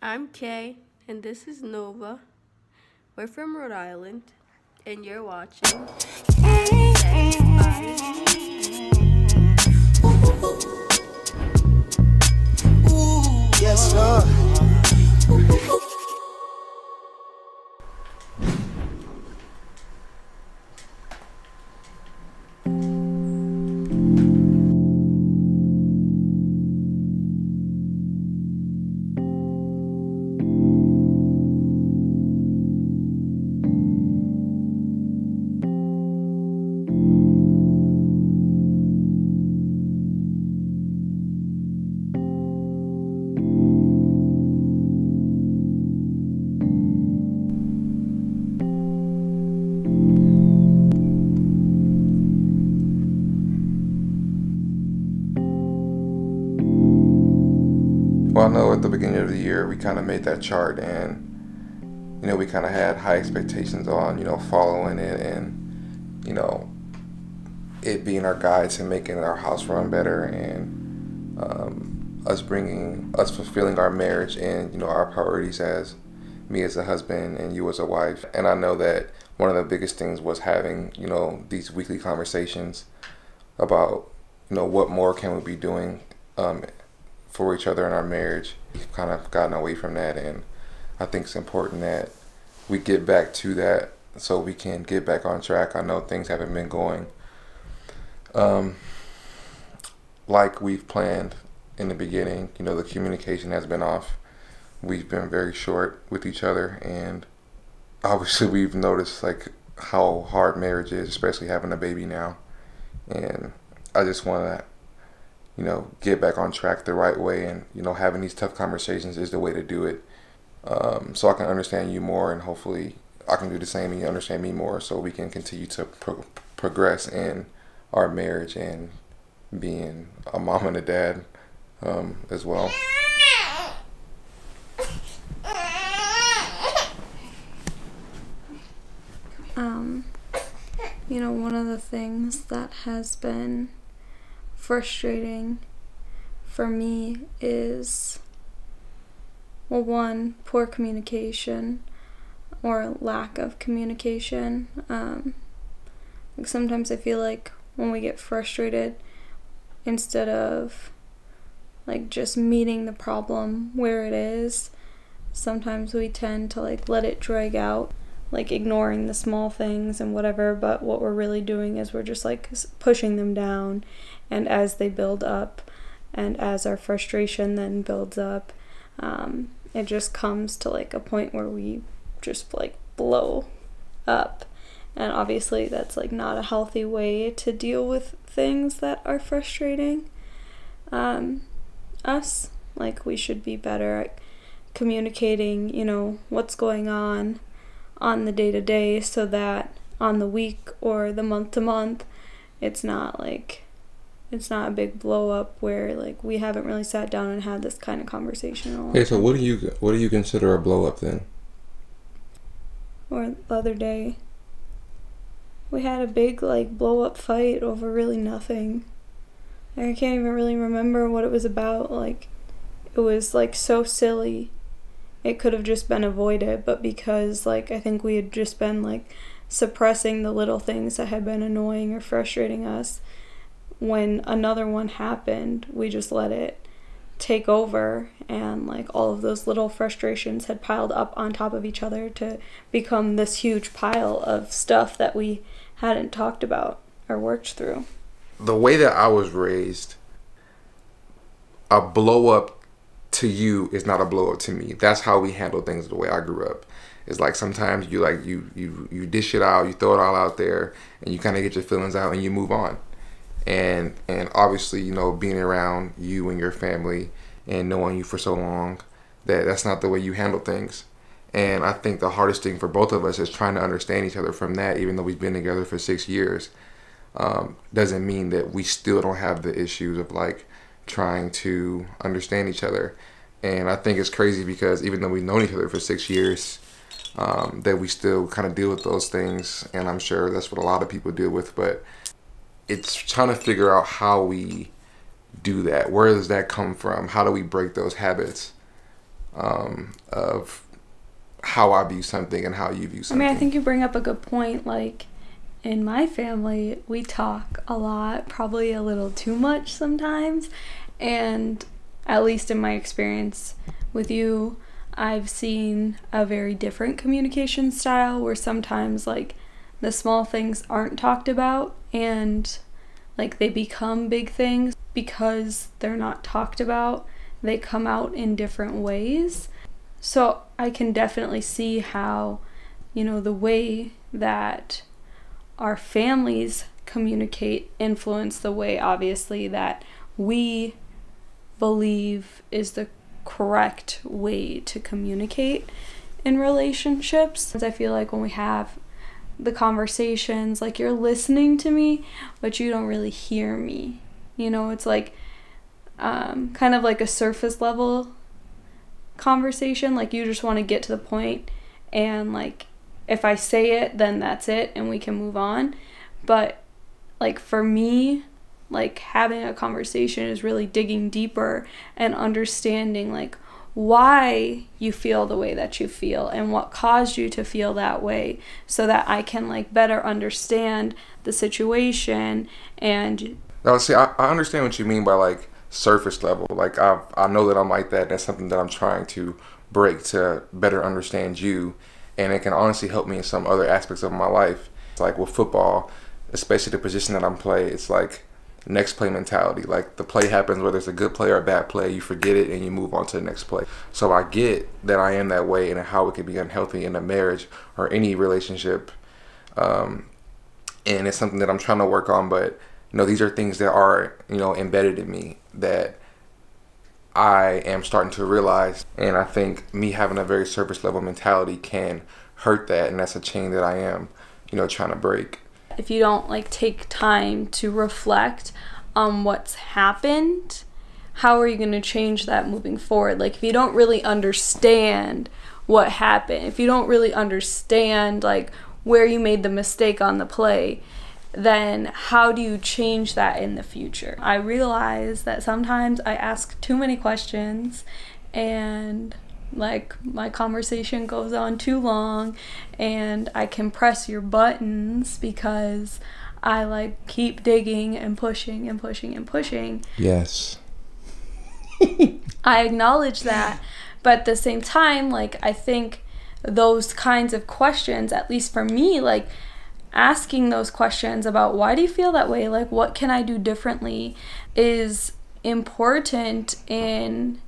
I'm Kay, and this is Nova. We're from Rhode Island, and you're watching Yes, sir. Well, I know at the beginning of the year we kind of made that chart, and we kind of had high expectations on following it, and it being our guides and making our house run better, and us fulfilling our marriage and our priorities as me as a husband and you as a wife. And I know that one of the biggest things was having these weekly conversations about what more can we be doing for each other in our marriage. We've kind of gotten away from that, and I think it's important that we get back to that so we can get back on track. I know things haven't been going like we've planned in the beginning. The communication has been off. We've been very short with each other, and obviously we've noticed like how hard marriage is, especially having a baby now. And I just want to get back on track the right way, and having these tough conversations is the way to do it, so I can understand you more, and hopefully I can do the same and you understand me more, so we can continue to progress in our marriage and being a mom and a dad as well. One of the things that has been frustrating for me is, well, one, poor communication or lack of communication. Sometimes I feel like when we get frustrated, instead of like just meeting the problem where it is, sometimes we tend to like let it drag out, like ignoring the small things and whatever, but what we're really doing is we're just like pushing them down, and as they build up and as our frustration then builds up, it just comes to like a point where we just like blow up. And obviously that's like not a healthy way to deal with things that are frustrating us. Like, we should be better at communicating what's going on the day-to-day, so that on the week or the month-to-month it's not a big blow up where like we haven't really sat down and had this kind of conversation in a long time. Okay, so what do you consider a blow up then? Or the other day we had a big like blow up fight over really nothing. I can't even really remember what it was about. Like, it was like so silly. It could have just been avoided, but because like I think we had just been like suppressing the little things that had been annoying or frustrating us, when another one happened, we just let it take over, and like all of those little frustrations had piled up on top of each other to become this huge pile of stuff that we hadn't talked about or worked through. The way that I was raised, a blow up to you is not a blow up to me. That's how we handle things the way I grew up. It's like sometimes you dish it out, you throw it all out there, and you kind of get your feelings out and you move on. And obviously, being around you and your family and knowing you for so long, that's not the way you handle things. And I think the hardest thing for both of us is trying to understand each other from that, even though we've been together for 6 years. Doesn't mean that we still don't have the issues of like trying to understand each other. And I think it's crazy because even though we've known each other for 6 years, that we still kind of deal with those things. And I'm sure that's what a lot of people deal with, but it's trying to figure out how we do that. Where does that come from? How do we break those habits? of how I view something and how you view something. I mean, I think you bring up a good point. Like, in my family, we talk a lot, probably a little too much sometimes. And at least in my experience with you, I've seen a very different communication style where sometimes, like, the small things aren't talked about and, like, they become big things because they're not talked about. They come out in different ways. So I can definitely see how, you know, the way that our families communicate influence the way, obviously, that we believe is the correct way to communicate in relationships. I feel like when we have the conversations, like, you're listening to me, but you don't really hear me. You know, it's like kind of like a surface level conversation. Like, you just want to get to the point, and, like, if I say it, then that's it and we can move on. But, like, for me, like, having a conversation is really digging deeper and understanding, like, why you feel the way that you feel and what caused you to feel that way, so that I can, like, better understand the situation. And now, see, I understand what you mean by, like, surface level. Like, I know that I'm like that. That's something that I'm trying to break to better understand you, and it can honestly help me in some other aspects of my life. It's like with football, especially the position that I'm playing, it's like next play mentality. Like, the play happens, whether it's a good play or a bad play, you forget it and you move on to the next play. So I get that I am that way, and how it can be unhealthy in a marriage or any relationship. And it's something that I'm trying to work on, but, you know, these are things that are, you know, embedded in me that I am starting to realize. And I think me having a very surface level mentality can hurt that, and that's a chain that I am, you know, trying to break. if you don't, like, take time to reflect on what's happened, how are you going to change that moving forward? Like, if you don't really understand what happened, if you don't really understand, like, where you made the mistake on the play, then how do you change that in the future? I realize that sometimes I ask too many questions and, like, my conversation goes on too long, and I can press your buttons because I, like, keep digging and pushing and pushing and pushing. Yes. I acknowledge that, but at the same time, like, I think those kinds of questions, at least for me, like, asking those questions about why do you feel that way, like, what can I do differently, is important in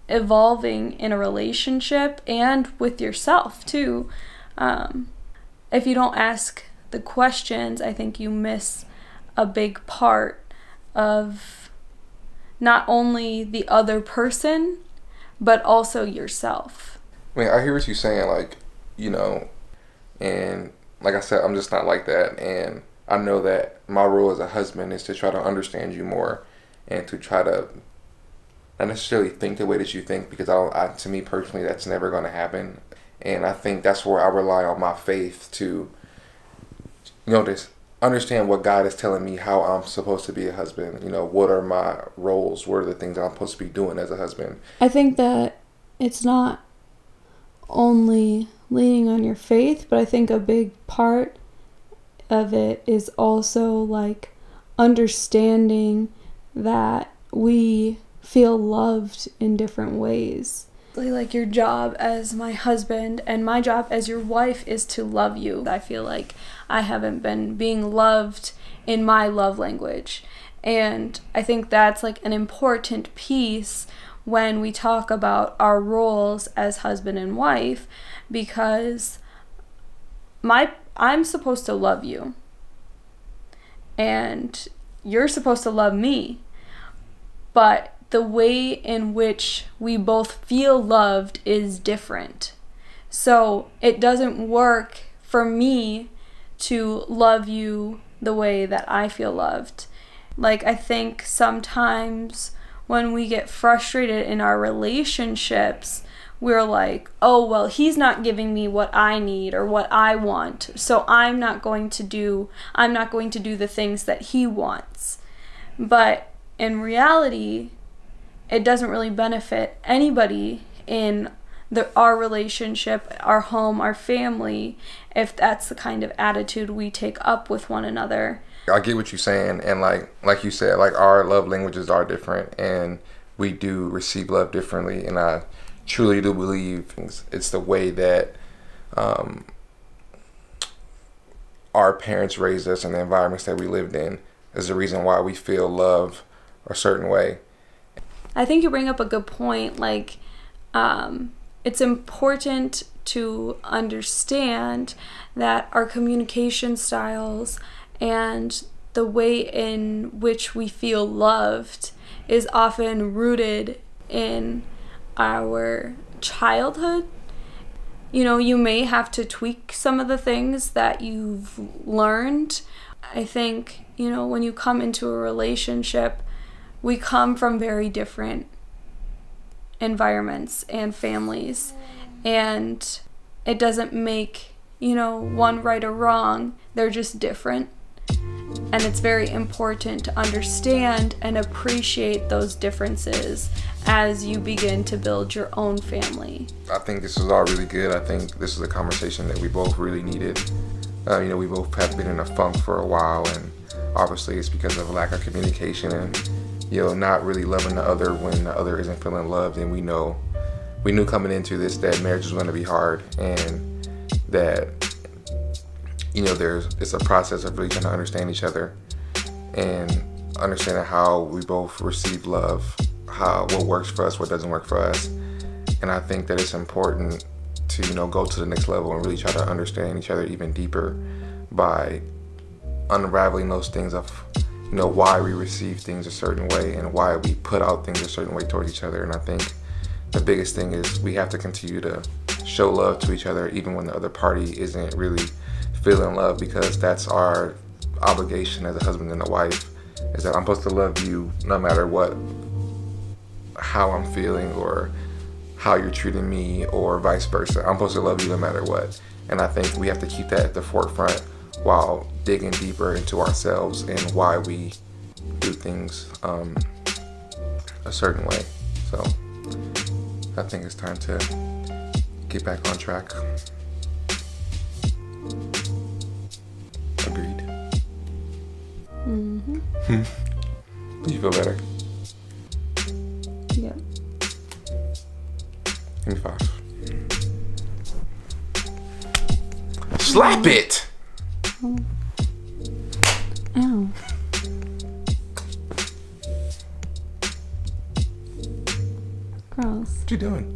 evolving in a relationship and with yourself too. If you don't ask the questions, I think you miss a big part of not only the other person, but also yourself. I mean, I hear what you're saying, like, you know, and like I said, I'm just not like that, and I know that my role as a husband is to try to understand you more and to try to not necessarily think the way that you think, because to me personally, that's never going to happen. And I think that's where I rely on my faith to, you know, just understand what God is telling me, how I'm supposed to be a husband. You know, what are my roles? What are the things I'm supposed to be doing as a husband? I think that it's not only leaning on your faith, but I think a big part of it is also, like, understanding that we feel loved in different ways. Like, your job as my husband and my job as your wife is to love you. I feel like I haven't been being loved in my love language, and I think that's, like, an important piece when we talk about our roles as husband and wife, because I'm supposed to love you and you're supposed to love me, but the way in which we both feel loved is different. So it doesn't work for me to love you the way that I feel loved. Like, I think sometimes when we get frustrated in our relationships, we're like, oh, well, he's not giving me what I need or what I want, so I'm not going to do the things that he wants. But in reality, it doesn't really benefit anybody in our relationship, our home, our family, if that's the kind of attitude we take up with one another. I get what you're saying, and like you said, like our love languages are different, and we do receive love differently, and I truly do believe it's the way that our parents raised us and the environments that we lived in is the reason why we feel love a certain way. I think you bring up a good point. Like, it's important to understand that our communication styles and the way in which we feel loved is often rooted in our childhood. You know, you may have to tweak some of the things that you've learned. I think, you know, when you come into a relationship, we come from very different environments and families, and it doesn't make, you know, one right or wrong. They're just different, and it's very important to understand and appreciate those differences as you begin to build your own family. I think this is all really good. I think this is a conversation that we both really needed. You know, we both have been in a funk for a while, and obviously it's because of a lack of communication and, you know, not really loving the other when the other isn't feeling loved. And we knew coming into this that marriage was going to be hard, and that, you know, it's a process of really trying to understand each other and understanding how we both receive love, what works for us, what doesn't work for us. And I think that it's important to, you know, go to the next level and really try to understand each other even deeper by unraveling those things of, you know, why we receive things a certain way and why we put out things a certain way toward each other. And I think the biggest thing is we have to continue to show love to each other even when the other party isn't really feeling love, because that's our obligation as a husband and a wife, is that I'm supposed to love you no matter what, how I'm feeling or how you're treating me or vice versa. I'm supposed to love you no matter what. And I think we have to keep that at the forefront while digging deeper into ourselves and why we do things a certain way. So I think it's time to get back on track. Agreed. Mm-hmm. Do you feel better? Yeah. Give me 5. Slap it! Ow. Gross. What you doing?